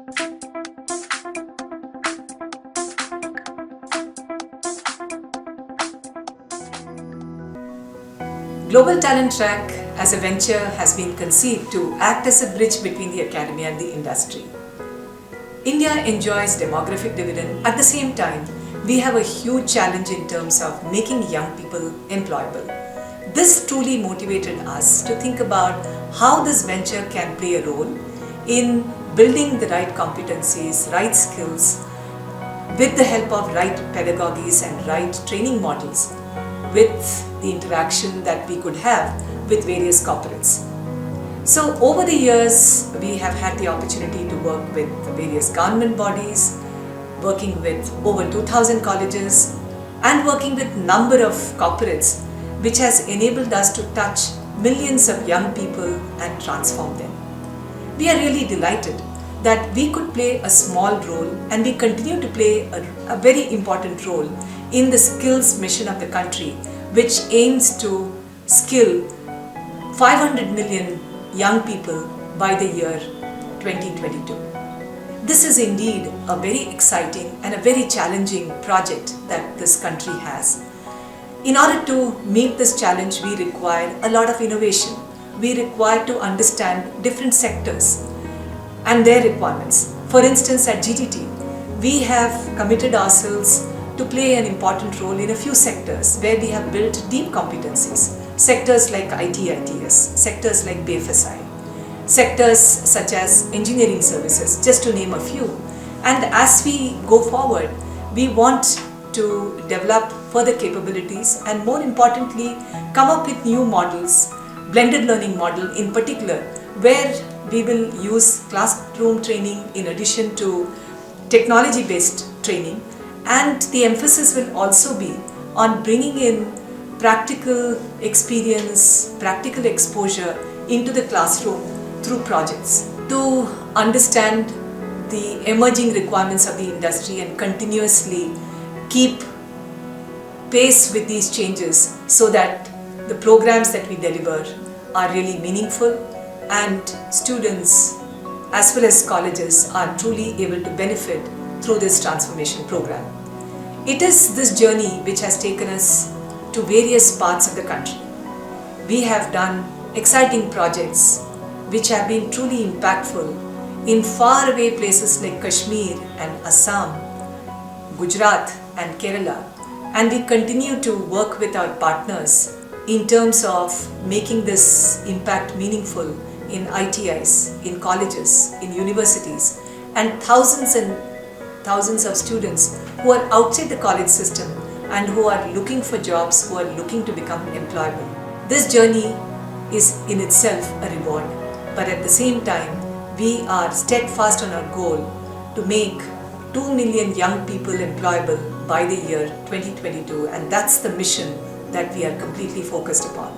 Global Talent Track as a venture has been conceived to act as a bridge between the academia and the industry. India enjoys demographic dividend. At the same time, we have a huge challenge in terms of making young people employable. This truly motivated us to think about how this venture can play a role in building the right competencies, right skills, with the help of right pedagogies and right training models, with the interaction that we could have with various corporates. So over the years, we have had the opportunity to work with various government bodies, working with over 2,000 colleges, and working with number of corporates, which has enabled us to touch millions of young people and transform them. We are really delighted that we could play a small role, and we continue to play a very important role in the skills mission of the country, which aims to skill 500 million young people by the year 2022. This is indeed a very exciting and a very challenging project that this country has. In order to meet this challenge, we require a lot of innovation. We require to understand different sectors and their requirements. For instance, at GTT, we have committed ourselves to play an important role in a few sectors where we have built deep competencies. Sectors like IT/ITES, sectors like BFSI, sectors such as engineering services, just to name a few. And as we go forward, we want to develop further capabilities and, more importantly, come up with new models, blended learning model in particular, where we will use classroom training in addition to technology-based training, and the emphasis will also be on bringing in practical experience, practical exposure into the classroom through projects to understand the emerging requirements of the industry and continuously keep pace with these changes so that the programs that we deliver are really meaningful and students as well as colleges are truly able to benefit through this transformation program. It is this journey which has taken us to various parts of the country. We have done exciting projects which have been truly impactful in faraway places like Kashmir and Assam, Gujarat and Kerala, and we continue to work with our partners in terms of making this impact meaningful in ITIs, in colleges, in universities, and thousands of students who are outside the college system and who are looking for jobs, who are looking to become employable. This journey is in itself a reward, but at the same time, we are steadfast on our goal to make 2 million young people employable by the year 2022, and that's the mission that we are completely focused upon.